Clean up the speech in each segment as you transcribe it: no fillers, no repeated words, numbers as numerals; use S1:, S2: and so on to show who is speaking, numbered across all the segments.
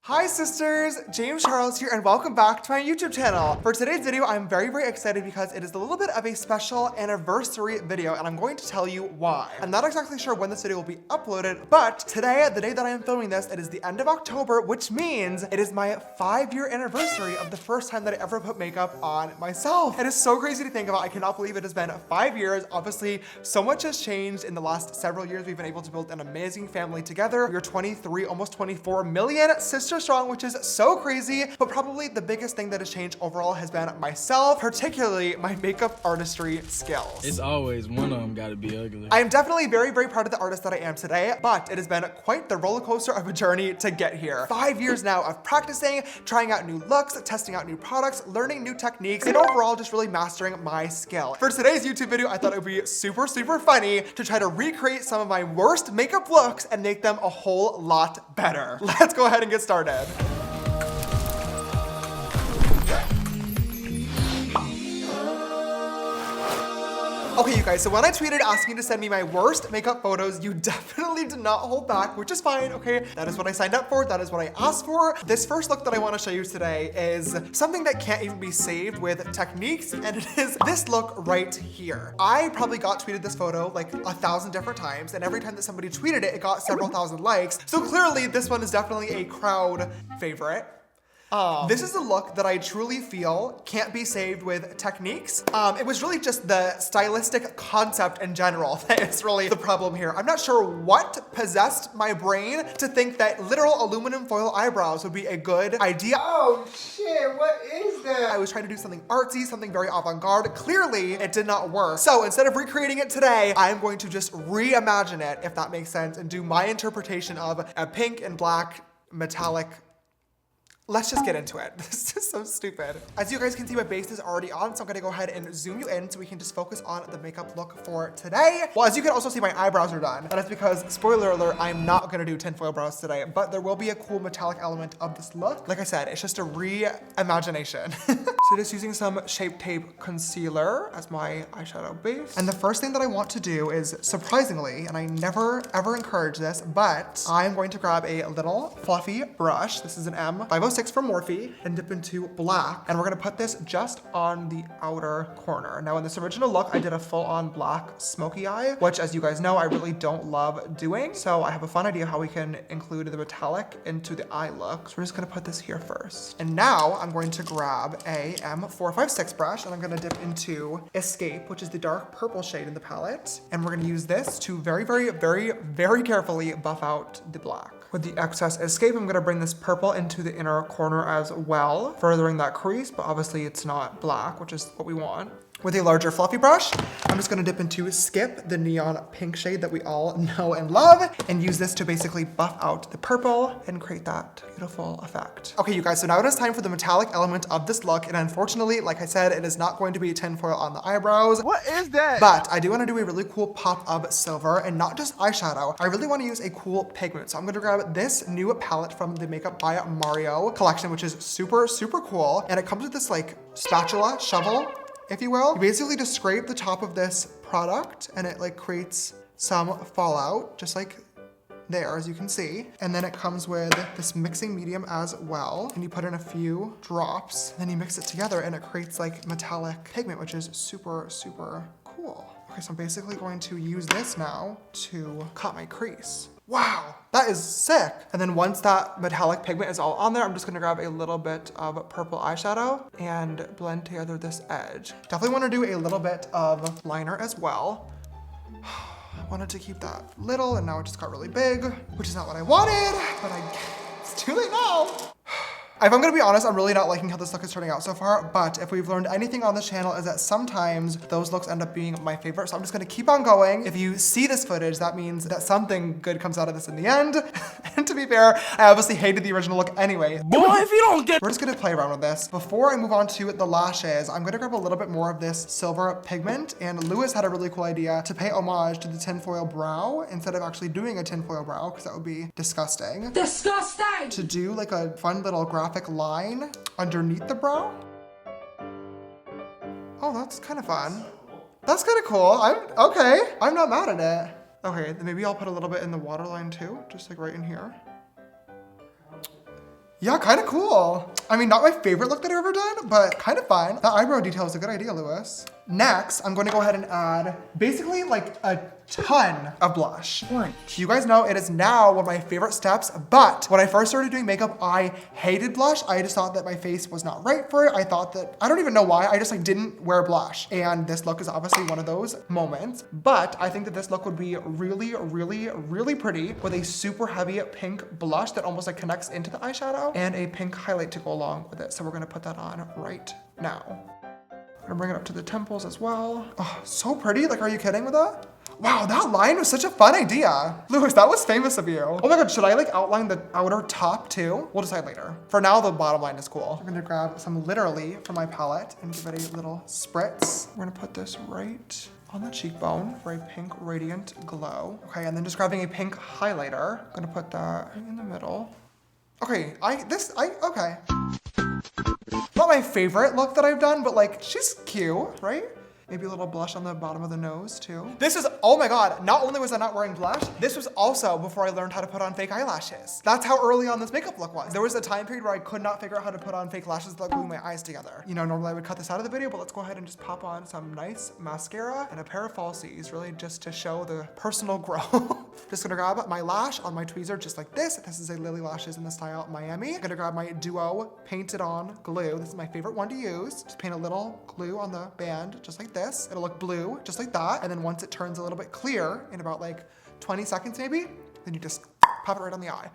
S1: Hi sisters, James Charles here and welcome back to my YouTube channel. For today's video, I'm very excited because it is a little bit of a special anniversary video and I'm going to tell you why. I'm not exactly sure when this video will be uploaded, but today, the day that I am filming this, it is the end of October, which means it is my 5-year anniversary of the first time that I ever put makeup on myself. It is so crazy to think about. I cannot believe it has been 5 years. Obviously, so much has changed in the last several years. We've been able to build an amazing family together. We are 23, almost 24 million sisters strong, which is so crazy. But probably the biggest thing that has changed overall has been myself, particularly my makeup artistry skills.
S2: It's always one of them gotta be ugly.
S1: I am definitely very proud of the artist that I am today, but it has been quite the roller coaster of a journey to get here. 5 years now of practicing, trying out new looks, testing out new products, learning new techniques, and overall just really mastering my skill. For today's YouTube video, I thought it would be super funny to try to recreate some of my worst makeup looks and make them a whole lot better. Let's go ahead and get started. Okay, you guys, so when I tweeted asking you to send me my worst makeup photos, you definitely did not hold back, which is fine, okay? That is what I signed up for, that is what I asked for. This first look that I wanna show you today is something that can't even be saved with techniques, and it is this look right here. I probably got tweeted this photo like 1,000 different times, and every time that somebody tweeted it, it got several thousand likes. So clearly this one is definitely a crowd favorite. This is a look that I truly feel can't be saved with techniques. It was really just the stylistic concept in general that is really the problem here. I'm not sure what possessed my brain to think that literal aluminum foil eyebrows would be a good idea.
S3: Oh shit, what is that?
S1: I was trying to do something artsy, something very avant-garde. Clearly, it did not work. So instead of recreating it today, I'm going to just reimagine it, if that makes sense, and do my interpretation of a pink and black metallic. Let's just get into it. This is so stupid. As you guys can see, my base is already on, so I'm gonna go ahead and zoom you in so we can just focus on the makeup look for today. Well, as you can also see, my eyebrows are done. That is because, spoiler alert, I'm not gonna do tinfoil brows today, but there will be a cool metallic element of this look. Like I said, it's just a re-imagination. So just using some Shape Tape concealer as my eyeshadow base. And the first thing that I want to do is, surprisingly, and I never ever encourage this, but I'm going to grab a little fluffy brush. This is an M506 from Morphe and dip into black. And we're gonna put this just on the outer corner. Now in this original look, I did a full-on black smoky eye, which as you guys know, I really don't love doing. So I have a fun idea how we can include the metallic into the eye look. So we're just gonna put this here first. And now I'm going to grab a M456 brush and I'm gonna dip into Escape, which is the dark purple shade in the palette. And we're gonna use this to very carefully buff out the black. With the excess Escape, I'm gonna bring this purple into the inner corner as well, furthering that crease, but obviously it's not black, which is what we want. With a larger fluffy brush, I'm just gonna dip into Skip, the neon pink shade that we all know and love, and use this to basically buff out the purple and create that beautiful effect. Okay, you guys, so now it is time for the metallic element of this look, and unfortunately, like I said, it is not going to be tinfoil on the eyebrows.
S3: What is that?
S1: But I do wanna do a really cool pop of silver, and not just eyeshadow. I really wanna use a cool pigment. So I'm gonna grab this new palette from the Makeup by Mario collection, which is super cool, and it comes with this like spatula, shovel, if you will. You basically just scrape the top of this product and it like creates some fallout, just like there, as you can see. And then it comes with this mixing medium as well. And you put in a few drops, then you mix it together and it creates like metallic pigment, which is super cool. Okay, so I'm basically going to use this now to cut my crease. Wow, that is sick. And then once that metallic pigment is all on there, I'm just gonna grab a little bit of purple eyeshadow and blend together this edge. Definitely wanna do a little bit of liner as well. I wanted to keep that little and now it just got really big, which is not what I wanted, but it's too late now. If I'm gonna be honest, I'm really not liking how this look is turning out so far, but if we've learned anything on this channel is that sometimes those looks end up being my favorite, so I'm just gonna keep on going. If you see this footage, that means that something good comes out of this in the end. And to be fair, I obviously hated the original look anyway.
S2: Boy, if you don't get—
S1: We're just gonna play around with this. Before I move on to the lashes, I'm gonna grab a little bit more of this silver pigment, and Lewis had a really cool idea to pay homage to the tinfoil brow instead of actually doing a tinfoil brow, because that would be disgusting.
S4: Disgusting!
S1: To do like a fun little graphic line underneath the brow. Oh, that's kind of fun. That's kind of cool. I'm not mad at it. Okay, then maybe I'll put a little bit in the waterline too, just like right in here. Yeah, kind of cool. I mean, not my favorite look that I've ever done, but kind of fun. That eyebrow detail is a good idea, Lewis. Next, I'm going to go ahead and add basically like a ton of blush. You guys know it is now one of my favorite steps, but when I first started doing makeup, I hated blush. I just thought that my face was not right for it. I thought that, I don't even know why, I just like didn't wear blush. And this look is obviously one of those moments, but I think that this look would be really, really, really pretty with a super heavy pink blush that almost like connects into the eyeshadow and a pink highlight to go along with it. So we're gonna put that on right now. I'm gonna bring it up to the temples as well. Oh, so pretty. Like, are you kidding with that? Wow, that line was such a fun idea. Lewis, that was famous of you. Oh my God, should I like outline the outer top too? We'll decide later. For now, the bottom line is cool. I'm gonna grab some Literally from my palette and give it a little spritz. We're gonna put this right on the cheekbone for a pink radiant glow. Okay, and then just grabbing a pink highlighter. I'm gonna put that in the middle. Okay, okay. Not my favorite look that I've done, but like, she's cute, right? Maybe a little blush on the bottom of the nose too. This is, oh my God, not only was I not wearing blush, this was also before I learned how to put on fake eyelashes. That's how early on this makeup look was. There was a time period where I could not figure out how to put on fake lashes without gluing my eyes together. You know, normally I would cut this out of the video, but let's go ahead and just pop on some nice mascara and a pair of falsies, really just to show the personal growth. Just gonna grab my lash on my tweezer just like this. This is a Lily Lashes in the style Miami. I'm gonna grab my Duo Painted On glue. This is my favorite one to use. Just paint a little glue on the band, just like this. It'll look blue, just like that. And then once it turns a little bit clear in about like 20 seconds maybe, then you just pop it right on the eye.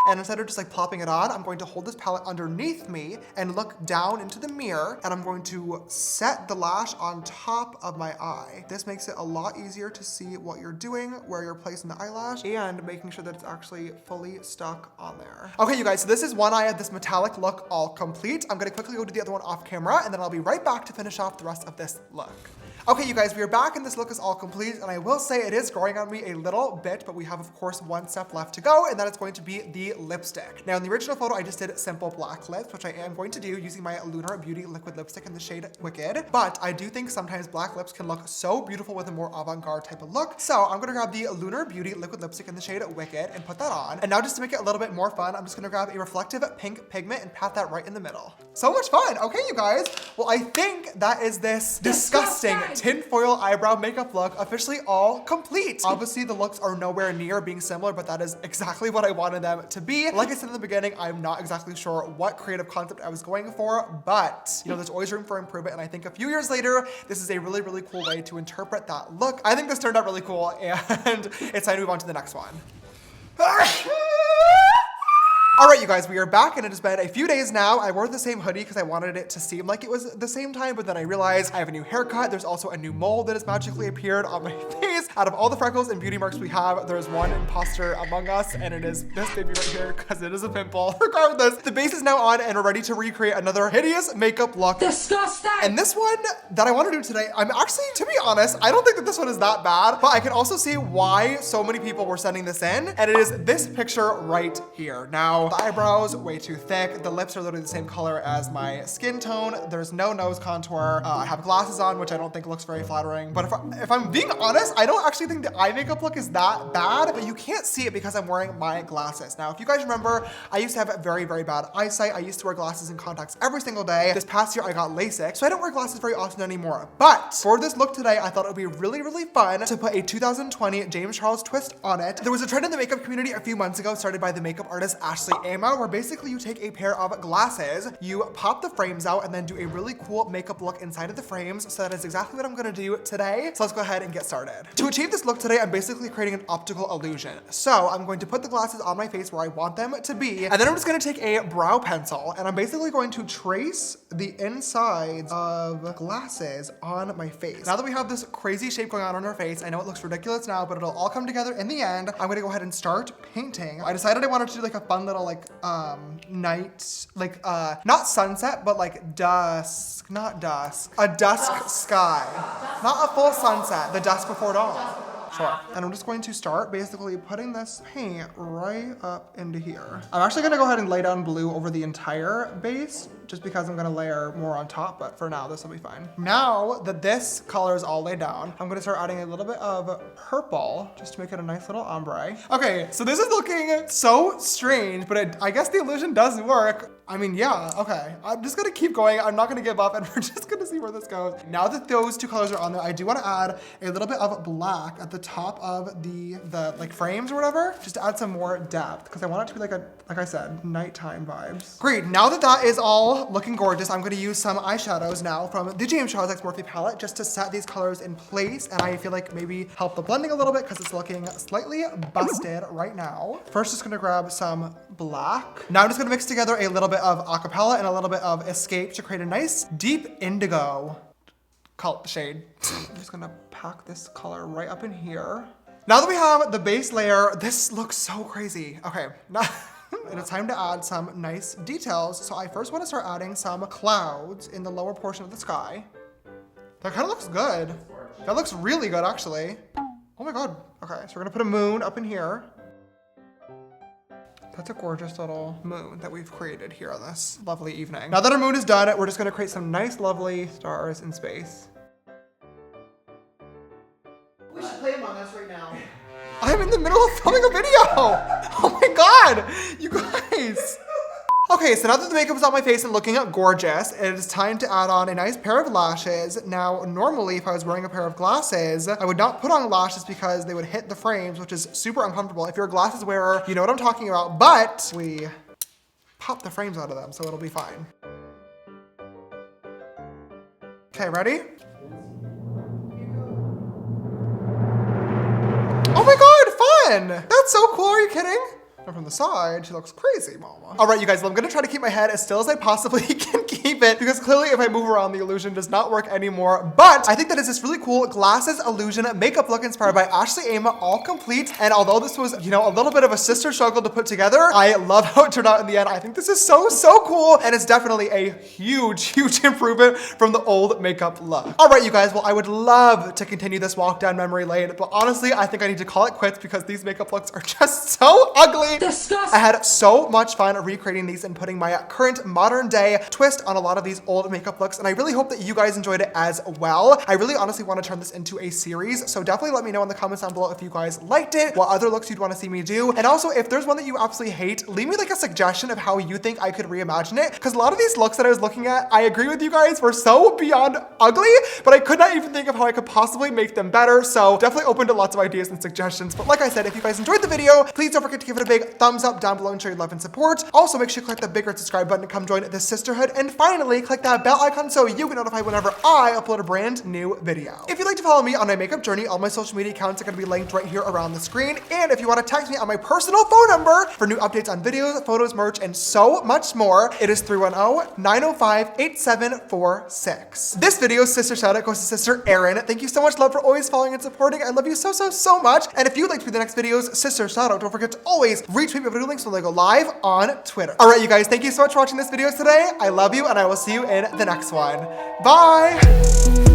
S1: And instead of just like plopping it on, I'm going to hold this palette underneath me and look down into the mirror, and I'm going to set the lash on top of my eye. This makes it a lot easier to see what you're doing, where you're placing the eyelash, and making sure that it's actually fully stuck on there. Okay, you guys, so this is one eye of this metallic look all complete. I'm gonna quickly go do the other one off camera, and then I'll be right back to finish off the rest of this look. Okay, you guys, we are back and this look is all complete, and I will say it is growing on me a little bit, but we have, of course, one step left to go, and that is going to be the lipstick. Now, in the original photo, I just did simple black lips, which I am going to do using my Lunar Beauty liquid lipstick in the shade Wicked, but I do think sometimes black lips can look so beautiful with a more avant-garde type of look, so I'm gonna grab the Lunar Beauty liquid lipstick in the shade Wicked and put that on. And now, just to make it a little bit more fun, I'm just gonna grab a reflective pink pigment and pat that right in the middle. So much fun! Okay, you guys, well, I think that is this disgusting tinfoil eyebrow makeup look officially all complete. Obviously, the looks are nowhere near being similar, but that is exactly what I wanted them to be. Like I said in the beginning, I'm not exactly sure what creative concept I was going for, but you know, there's always room for improvement, and I think a few years later, this is a really, really cool way to interpret that look. I think this turned out really cool, and it's time to move on to the next one. All right, you guys, we are back, and it has been a few days now. I wore the same hoodie because I wanted it to seem like it was the same time, but then I realized I have a new haircut. There's also a new mole that has magically appeared on my face. Out of all the freckles and beauty marks we have, there's one imposter among us, and it is this baby right here because it is a pimple. Regardless, the base is now on, and we're ready to recreate another hideous makeup look.
S4: Disgusting!
S1: And this one that I want to do today, I'm actually, to be honest, I don't think that this one is that bad, but I can also see why so many people were sending this in, and it is this picture right here. Now, the eyebrows, way too thick. The lips are literally the same color as my skin tone. There's no nose contour. I have glasses on, which I don't think looks very flattering. But if I'm being honest, I don't actually think the eye makeup look is that bad, but you can't see it because I'm wearing my glasses. Now, if you guys remember, I used to have very, very bad eyesight. I used to wear glasses and contacts every single day. This past year, I got LASIK, so I don't wear glasses very often anymore. But for this look today, I thought it would be really, really fun to put a 2020 James Charles twist on it. There was a trend in the makeup community a few months ago started by the makeup artist Ashley Ama, where basically you take a pair of glasses, you pop the frames out, and then do a really cool makeup look inside of the frames. So that is exactly what I'm gonna do today. So let's go ahead and get started. To achieve this look today, I'm basically creating an optical illusion. So I'm going to put the glasses on my face where I want them to be, and then I'm just gonna take a brow pencil, and I'm basically going to trace the insides of glasses on my face. Now that we have this crazy shape going on our face, I know it looks ridiculous now, but it'll all come together in the end. I'm gonna go ahead and start painting. I decided I wanted to do like a fun little like night, like not sunset, but like dusk, not dusk, a dusk sky. Not a full sunset, the dusk before dawn. Sure. And I'm just going to start basically putting this paint right up into here. I'm actually gonna go ahead and lay down blue over the entire base just because I'm gonna layer more on top, but for now, this will be fine. Now that this color is all laid down, I'm gonna start adding a little bit of purple just to make it a nice little ombre. Okay, so this is looking so strange, but I guess the illusion does work. I mean, yeah, okay. I'm just gonna keep going. I'm not gonna give up and we're just gonna see where this goes. Now that those two colors are on there, I do wanna add a little bit of black at the top of the like frames or whatever, just to add some more depth because I want it to be like I said, nighttime vibes. Great, now that that is all looking gorgeous, I'm gonna use some eyeshadows now from the James Charles X Morphe palette just to set these colors in place, and I feel like maybe help the blending a little bit because it's looking slightly busted right now. First, just gonna grab some black. Now I'm just gonna mix together a little bit of Acapella and a little bit of Escape to create a nice deep indigo shade. I'm just gonna pack this color right up in here. Now that we have the base layer, this looks so crazy. Okay, now and it's time to add some nice details. So I first want to start adding some clouds in the lower portion of the sky. That kind of looks good. That looks really good, actually. Oh my God. Okay, so we're gonna put a moon up in here. That's a gorgeous little moon that we've created here on this lovely evening. Now that our moon is done, we're just gonna create some nice, lovely stars in space.
S3: We should play him on this right now.
S1: I'm in the middle of filming a video. Oh my God, you guys. Okay, so now that the makeup is on my face and looking gorgeous, it is time to add on a nice pair of lashes. Now, normally if I was wearing a pair of glasses, I would not put on lashes because they would hit the frames, which is super uncomfortable. If you're a glasses wearer, you know what I'm talking about, but we pop the frames out of them, so it'll be fine. Okay, ready? Oh my God, fun! That's so cool, are you kidding? And from the side, she looks crazy, mama. All right, you guys, well, I'm gonna try to keep my head as still as I possibly can keep it because clearly if I move around, the illusion does not work anymore. But I think that is this really cool glasses illusion makeup look inspired by Ashley Ama, all complete. And although this was, you know, a little bit of a sister struggle to put together, I love how it turned out in the end. I think this is so, so cool. And it's definitely a huge, huge improvement from the old makeup look. All right, you guys, well, I would love to continue this walk down memory lane, but honestly, I think I need to call it quits because these makeup looks are just so ugly. Disgusting. I had so much fun recreating these and putting my current modern day twist on a lot of these old makeup looks, and I really hope that you guys enjoyed it as well. I really honestly want to turn this into a series, so definitely let me know in the comments down below if you guys liked it, what other looks you'd want to see me do, and also if there's one that you absolutely hate, leave me like a suggestion of how you think I could reimagine it, because a lot of these looks that I was looking at, I agree with you guys, were so beyond ugly, but I could not even think of how I could possibly make them better, so definitely open to lots of ideas and suggestions. But like I said, if you guys enjoyed the video, please don't forget to give it a big thumbs up down below and show your love and support. Also, make sure you click that big red subscribe button to come join the sisterhood. And finally, click that bell icon so you get notified whenever I upload a brand new video. If you'd like to follow me on my makeup journey, all my social media accounts are going to be linked right here around the screen. And if you want to text me on my personal phone number for new updates on videos, photos, merch, and so much more, it is 310-905-8746. This video's sister shout out goes to Sister Erin. Thank you so much, love, for always following and supporting. I love you so, so, so much. And if you'd like to be the next video's sister shout out, don't forget to always retweet my video links when they go live on Twitter. All right, you guys, thank you so much for watching this video today. I love you, and I will see you in the next one. Bye.